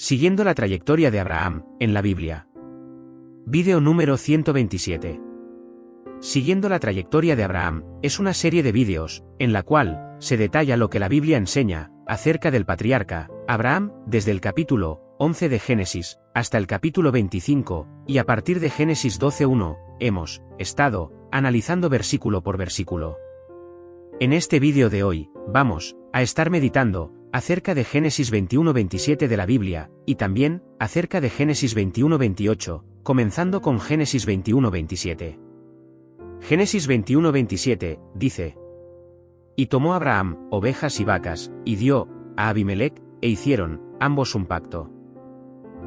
Siguiendo la trayectoria de Abraham, en la Biblia. Vídeo número 127. Siguiendo la trayectoria de Abraham, es una serie de vídeos, en la cual se detalla lo que la Biblia enseña acerca del patriarca Abraham, desde el capítulo 11 de Génesis, hasta el capítulo 25, y a partir de Génesis 12:1, hemos estado analizando versículo por versículo. En este vídeo de hoy, vamos a estar meditando acerca de Génesis 21:27 de la Biblia, y también acerca de Génesis 21:28, comenzando con Génesis 21:27. Génesis 21:27, dice: Y tomó Abraham ovejas y vacas, y dio a Abimelec, e hicieron ambos un pacto.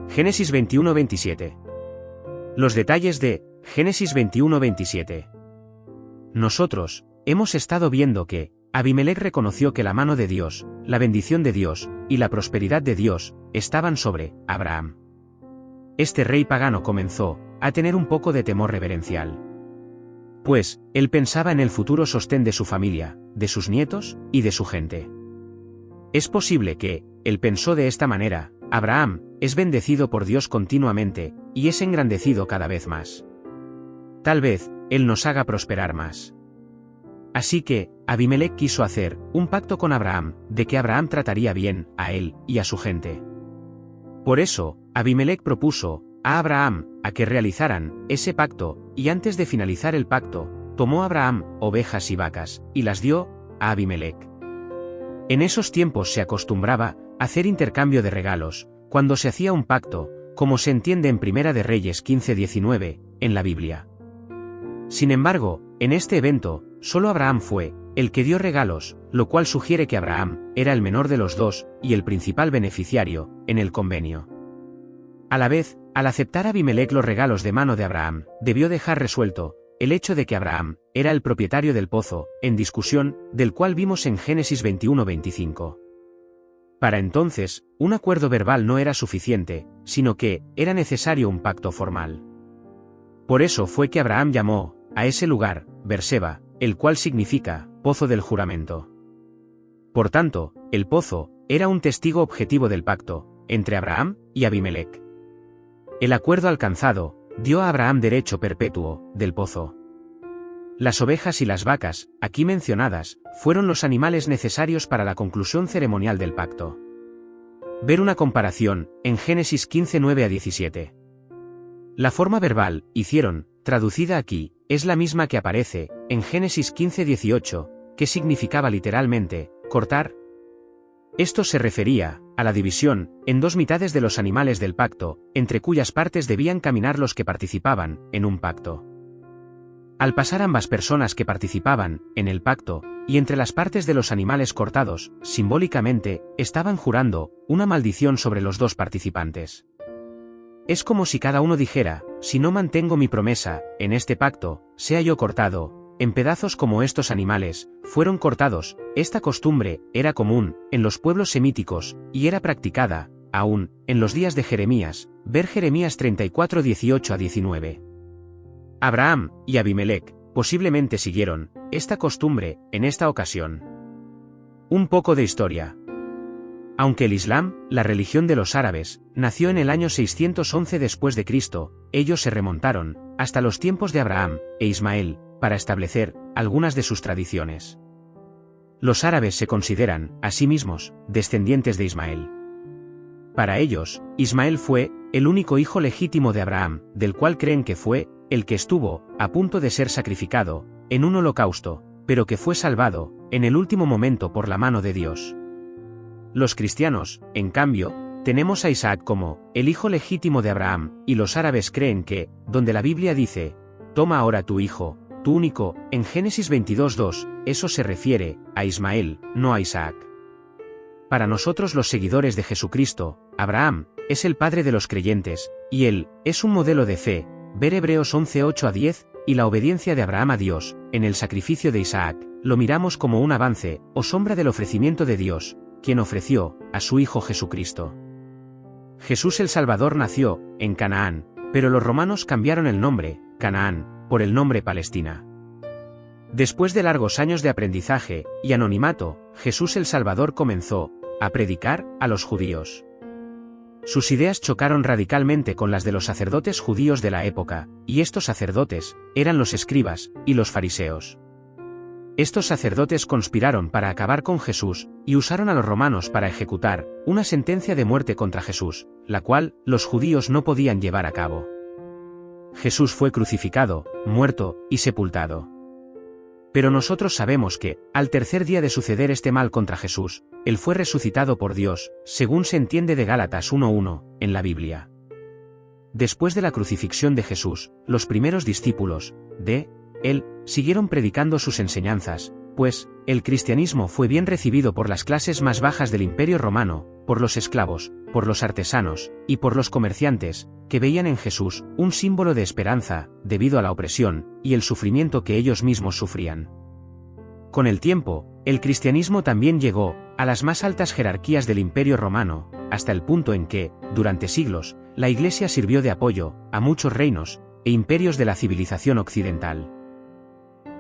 Génesis 21:27. Los detalles de Génesis 21:27. Nosotros hemos estado viendo que Abimelec reconoció que la mano de Dios, la bendición de Dios, y la prosperidad de Dios, estaban sobre Abraham. Este rey pagano comenzó a tener un poco de temor reverencial. Pues, él pensaba en el futuro sostén de su familia, de sus nietos, y de su gente. Es posible que, él pensó de esta manera: Abraham es bendecido por Dios continuamente, y es engrandecido cada vez más. Tal vez, él nos haga prosperar más. Así que, Abimelec quiso hacer un pacto con Abraham, de que Abraham trataría bien a él y a su gente. Por eso, Abimelec propuso a Abraham a que realizaran ese pacto, y antes de finalizar el pacto, tomó Abraham ovejas y vacas, y las dio a Abimelec. En esos tiempos se acostumbraba a hacer intercambio de regalos, cuando se hacía un pacto, como se entiende en Primera de Reyes 15:19, en la Biblia. Sin embargo, en este evento, solo Abraham fue el que dio regalos, lo cual sugiere que Abraham era el menor de los dos, y el principal beneficiario en el convenio. A la vez, al aceptar Abimelec los regalos de mano de Abraham, debió dejar resuelto el hecho de que Abraham era el propietario del pozo, en discusión, del cual vimos en Génesis 21:25. Para entonces, un acuerdo verbal no era suficiente, sino que era necesario un pacto formal. Por eso fue que Abraham llamó a ese lugar Berseba, el cual significa pozo del juramento. Por tanto, el pozo era un testigo objetivo del pacto entre Abraham y Abimelec. El acuerdo alcanzado dio a Abraham derecho perpetuo del pozo. Las ovejas y las vacas, aquí mencionadas, fueron los animales necesarios para la conclusión ceremonial del pacto. Ver una comparación en Génesis 15:9-17. La forma verbal, hicieron, traducida aquí, es la misma que aparece en Génesis 15:18, que significaba literalmente cortar. Esto se refería a la división en dos mitades de los animales del pacto, entre cuyas partes debían caminar los que participaban en un pacto. Al pasar ambas personas que participaban en el pacto, y entre las partes de los animales cortados, simbólicamente, estaban jurando una maldición sobre los dos participantes. Es como si cada uno dijera: si no mantengo mi promesa en este pacto, sea yo cortado en pedazos como estos animales fueron cortados. Esta costumbre era común en los pueblos semíticos, y era practicada aún en los días de Jeremías, ver Jeremías 34:18-19. Abraham y Abimelec posiblemente siguieron esta costumbre en esta ocasión. Un poco de historia. Aunque el Islam, la religión de los árabes, nació en el año 611 después de Cristo, ellos se remontaron hasta los tiempos de Abraham e Ismael para establecer algunas de sus tradiciones. Los árabes se consideran a sí mismos descendientes de Ismael. Para ellos, Ismael fue el único hijo legítimo de Abraham, del cual creen que fue el que estuvo a punto de ser sacrificado en un holocausto, pero que fue salvado en el último momento por la mano de Dios. Los cristianos, en cambio, tenemos a Isaac como el hijo legítimo de Abraham, y los árabes creen que, donde la Biblia dice: toma ahora tu hijo, tu único, en Génesis 22:2, eso se refiere a Ismael, no a Isaac. Para nosotros los seguidores de Jesucristo, Abraham es el padre de los creyentes, y él es un modelo de fe, ver Hebreos 11:8-10, y la obediencia de Abraham a Dios, en el sacrificio de Isaac, lo miramos como un avance o sombra del ofrecimiento de Dios, quien ofreció a su Hijo Jesucristo. Jesús el Salvador nació en Canaán, pero los romanos cambiaron el nombre, Canaán, por el nombre Palestina. Después de largos años de aprendizaje y anonimato, Jesús el Salvador comenzó a predicar a los judíos. sus ideas chocaron radicalmente con las de los sacerdotes judíos de la época, y estos sacerdotes eran los escribas y los fariseos. Estos sacerdotes conspiraron para acabar con Jesús, y usaron a los romanos para ejecutar una sentencia de muerte contra Jesús, la cual los judíos no podían llevar a cabo. Jesús fue crucificado, muerto y sepultado. Pero nosotros sabemos que, al tercer día de suceder este mal contra Jesús, Él fue resucitado por Dios, según se entiende de Gálatas 1:1, en la Biblia. Después de la crucifixión de Jesús, los primeros discípulos de Él siguieron predicando sus enseñanzas, pues, el cristianismo fue bien recibido por las clases más bajas del Imperio Romano, por los esclavos, por los artesanos, y por los comerciantes, que veían en Jesús un símbolo de esperanza, debido a la opresión y el sufrimiento que ellos mismos sufrían. Con el tiempo, el cristianismo también llegó a las más altas jerarquías del Imperio Romano, hasta el punto en que, durante siglos, la Iglesia sirvió de apoyo a muchos reinos e imperios de la civilización occidental.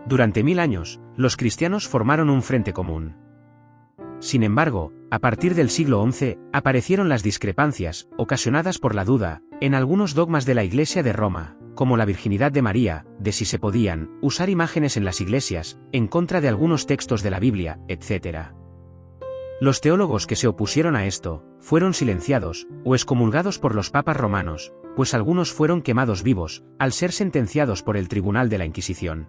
Durante 1000 años, los cristianos formaron un frente común. Sin embargo, a partir del siglo XI, aparecieron las discrepancias, ocasionadas por la duda, en algunos dogmas de la Iglesia de Roma, como la virginidad de María, de si se podían usar imágenes en las iglesias, en contra de algunos textos de la Biblia, etc. Los teólogos que se opusieron a esto, fueron silenciados, o excomulgados por los papas romanos, pues algunos fueron quemados vivos, al ser sentenciados por el tribunal de la Inquisición.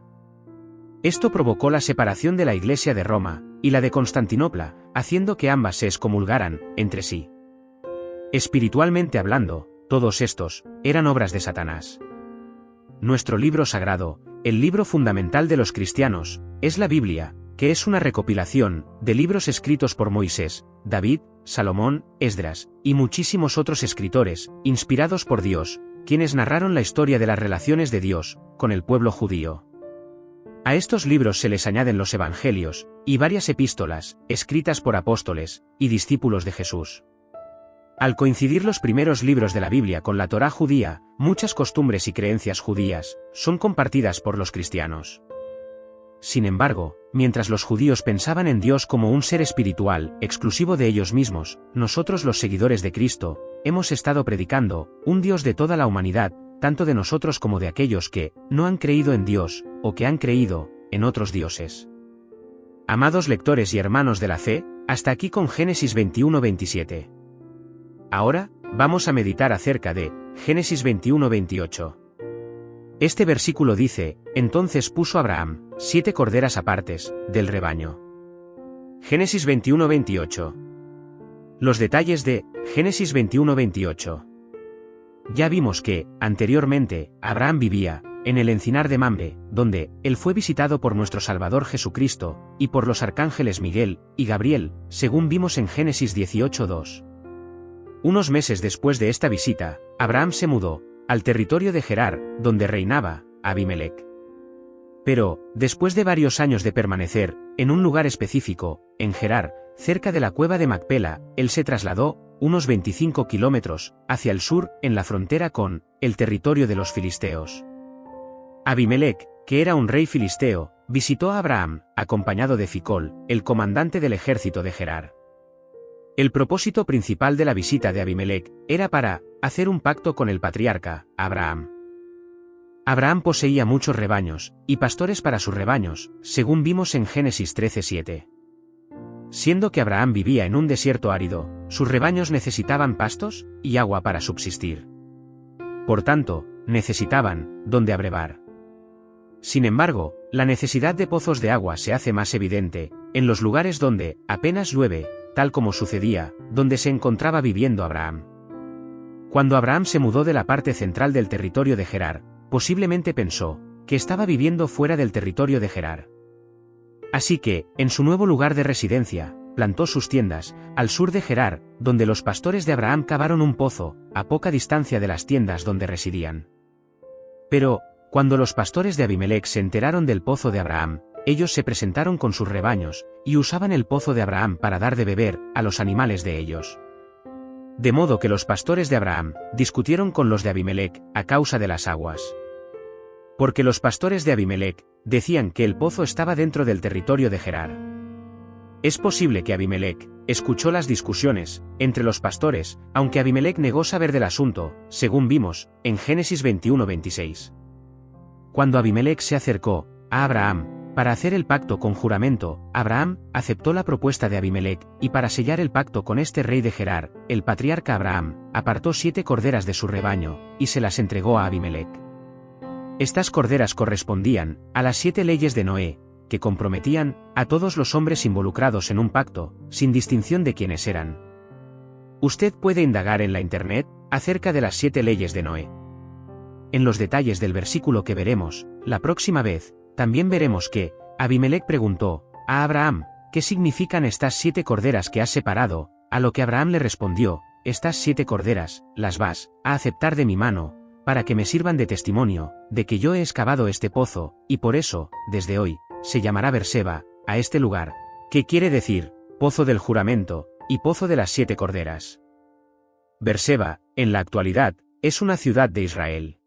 Esto provocó la separación de la Iglesia de Roma y la de Constantinopla, haciendo que ambas se excomulgaran entre sí. Espiritualmente hablando, todos estos eran obras de Satanás. Nuestro libro sagrado, el libro fundamental de los cristianos, es la Biblia, que es una recopilación de libros escritos por Moisés, David, Salomón, Esdras, y muchísimos otros escritores, inspirados por Dios, quienes narraron la historia de las relaciones de Dios con el pueblo judío. A estos libros se les añaden los evangelios, y varias epístolas, escritas por apóstoles y discípulos de Jesús. Al coincidir los primeros libros de la Biblia con la Torá judía, muchas costumbres y creencias judías son compartidas por los cristianos. Sin embargo, mientras los judíos pensaban en Dios como un ser espiritual, exclusivo de ellos mismos, nosotros los seguidores de Cristo, hemos estado predicando un Dios de toda la humanidad, tanto de nosotros como de aquellos que no han creído en Dios, o que han creído en otros dioses. Amados lectores y hermanos de la fe, hasta aquí con Génesis 21-27. Ahora, vamos a meditar acerca de Génesis 21-28. Este versículo dice: entonces puso Abraham 7 corderas apartes del rebaño. Génesis 21-28. Los detalles de Génesis 21-28. Ya vimos que, anteriormente, Abraham vivía en el encinar de Mamre, donde él fue visitado por nuestro Salvador Jesucristo, y por los arcángeles Miguel y Gabriel, según vimos en Génesis 18:2. Unos meses después de esta visita, Abraham se mudó al territorio de Gerar, donde reinaba Abimelec. Pero, después de varios años de permanecer en un lugar específico, en Gerar, cerca de la cueva de Macpela, él se trasladó unos 25 kilómetros hacia el sur, en la frontera con el territorio de los filisteos. Abimelec, que era un rey filisteo, visitó a Abraham, acompañado de Ficol, el comandante del ejército de Gerar. El propósito principal de la visita de Abimelec era para hacer un pacto con el patriarca, Abraham. Abraham poseía muchos rebaños y pastores para sus rebaños, según vimos en Génesis 13:7. Siendo que Abraham vivía en un desierto árido, sus rebaños necesitaban pastos y agua para subsistir. Por tanto, necesitaban donde abrevar. Sin embargo, la necesidad de pozos de agua se hace más evidente en los lugares donde apenas llueve, tal como sucedía donde se encontraba viviendo Abraham. Cuando Abraham se mudó de la parte central del territorio de Gerar, posiblemente pensó que estaba viviendo fuera del territorio de Gerar. Así que, en su nuevo lugar de residencia, plantó sus tiendas al sur de Gerar, donde los pastores de Abraham cavaron un pozo, a poca distancia de las tiendas donde residían. Pero, cuando los pastores de Abimelec se enteraron del pozo de Abraham, ellos se presentaron con sus rebaños, y usaban el pozo de Abraham para dar de beber a los animales de ellos. De modo que los pastores de Abraham discutieron con los de Abimelec a causa de las aguas. Porque los pastores de Abimelec decían que el pozo estaba dentro del territorio de Gerar. Es posible que Abimelec escuchó las discusiones entre los pastores, aunque Abimelec negó saber del asunto, según vimos en Génesis 21-26. Cuando Abimelec se acercó a Abraham para hacer el pacto con juramento, Abraham aceptó la propuesta de Abimelec, y para sellar el pacto con este rey de Gerar, el patriarca Abraham apartó 7 corderas de su rebaño y se las entregó a Abimelec. Estas corderas correspondían a las 7 leyes de Noé, que comprometían a todos los hombres involucrados en un pacto, sin distinción de quiénes eran. Usted puede indagar en la Internet acerca de las 7 leyes de Noé. En los detalles del versículo que veremos la próxima vez, también veremos que Abimelec preguntó a Abraham, ¿qué significan estas 7 corderas que has separado? A lo que Abraham le respondió, estas 7 corderas, las vas a aceptar de mi mano, para que me sirvan de testimonio, de que yo he excavado este pozo, y por eso, desde hoy, se llamará Berseba, a este lugar, que quiere decir, pozo del juramento, y pozo de las 7 corderas. Berseba, en la actualidad, es una ciudad de Israel.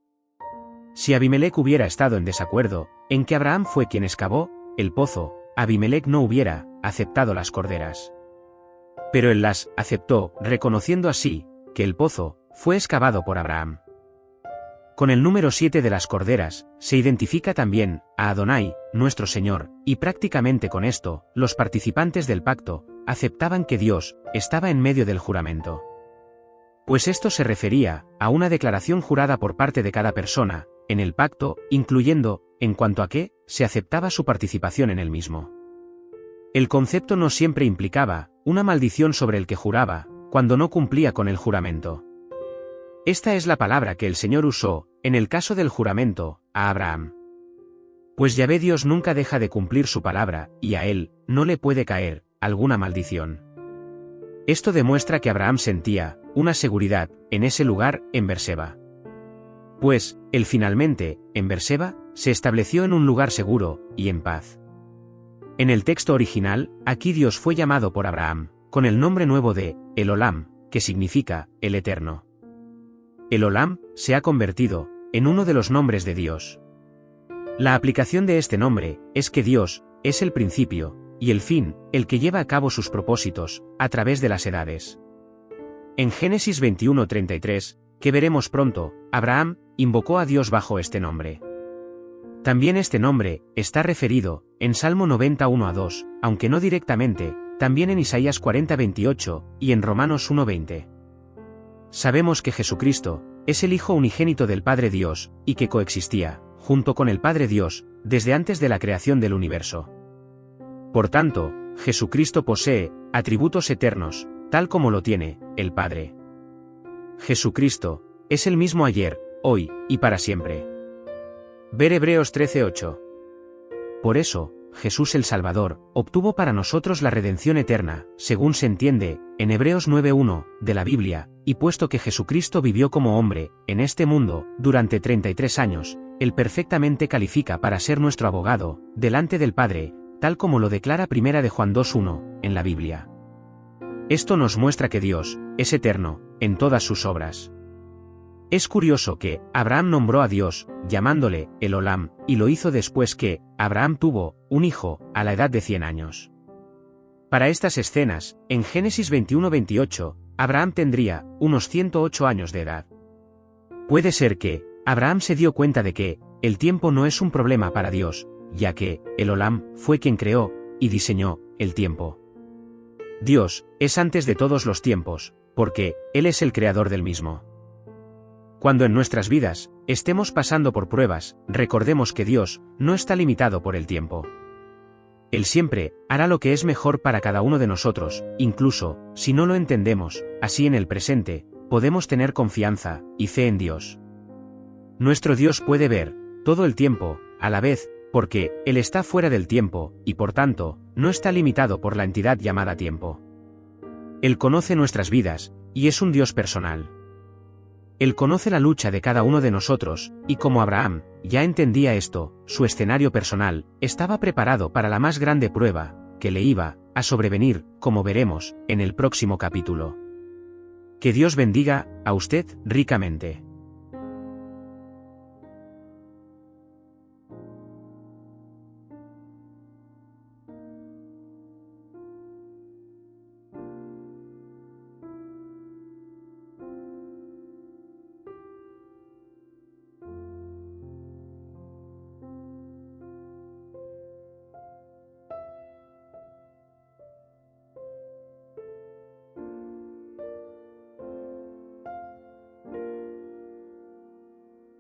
Si Abimelec hubiera estado en desacuerdo, en que Abraham fue quien excavó el pozo, Abimelec no hubiera aceptado las corderas. Pero él las aceptó, reconociendo así, que el pozo fue excavado por Abraham. Con el número 7 de las corderas, se identifica también a Adonai, nuestro Señor, y prácticamente con esto, los participantes del pacto aceptaban que Dios estaba en medio del juramento. Pues esto se refería a una declaración jurada por parte de cada persona en el pacto, incluyendo, en cuanto a que, se aceptaba su participación en el mismo. El concepto no siempre implicaba una maldición sobre el que juraba, cuando no cumplía con el juramento. Esta es la palabra que el Señor usó, en el caso del juramento, a Abraham. Pues Yahvé Dios nunca deja de cumplir su palabra, y a él no le puede caer alguna maldición. Esto demuestra que Abraham sentía una seguridad en ese lugar, en Berseba. Pues, él finalmente, en Berseba, se estableció en un lugar seguro y en paz. En el texto original, aquí Dios fue llamado por Abraham con el nombre nuevo de El Olam, que significa el Eterno. El Olam se ha convertido en uno de los nombres de Dios. La aplicación de este nombre es que Dios es el principio y el fin, el que lleva a cabo sus propósitos a través de las edades. En Génesis 21:33, que veremos pronto, Abraham invocó a Dios bajo este nombre. También este nombre está referido en Salmo 91:2, aunque no directamente, también en Isaías 40:28 y en Romanos 1:20. Sabemos que Jesucristo es el Hijo unigénito del Padre Dios, y que coexistía, junto con el Padre Dios, desde antes de la creación del universo. Por tanto, Jesucristo posee atributos eternos, tal como lo tiene el Padre. Jesucristo es el mismo ayer, hoy, y para siempre. Ver Hebreos 13:8. Por eso, Jesús el Salvador obtuvo para nosotros la redención eterna, según se entiende, en Hebreos 9:1, de la Biblia, y puesto que Jesucristo vivió como hombre, en este mundo, durante 33 años, él perfectamente califica para ser nuestro abogado, delante del Padre, tal como lo declara 1 de Juan 2:1, en la Biblia. Esto nos muestra que Dios es eterno, en todas sus obras. Es curioso que Abraham nombró a Dios, llamándole el Olam, y lo hizo después que Abraham tuvo un hijo, a la edad de 100 años. Para estas escenas, en Génesis 21:28, Abraham tendría unos 108 años de edad. Puede ser que Abraham se dio cuenta de que el tiempo no es un problema para Dios, ya que el Olam fue quien creó y diseñó el tiempo. Dios es antes de todos los tiempos, porque Él es el creador del mismo. Cuando en nuestras vidas estemos pasando por pruebas, recordemos que Dios no está limitado por el tiempo. Él siempre hará lo que es mejor para cada uno de nosotros, incluso si no lo entendemos. Así en el presente, podemos tener confianza y fe en Dios. Nuestro Dios puede ver todo el tiempo, a la vez, porque Él está fuera del tiempo, y por tanto, no está limitado por la entidad llamada tiempo. Él conoce nuestras vidas, y es un Dios personal. Él conoce la lucha de cada uno de nosotros, y como Abraham ya entendía esto, su escenario personal estaba preparado para la más grande prueba que le iba a sobrevenir, como veremos en el próximo capítulo. Que Dios bendiga a usted ricamente.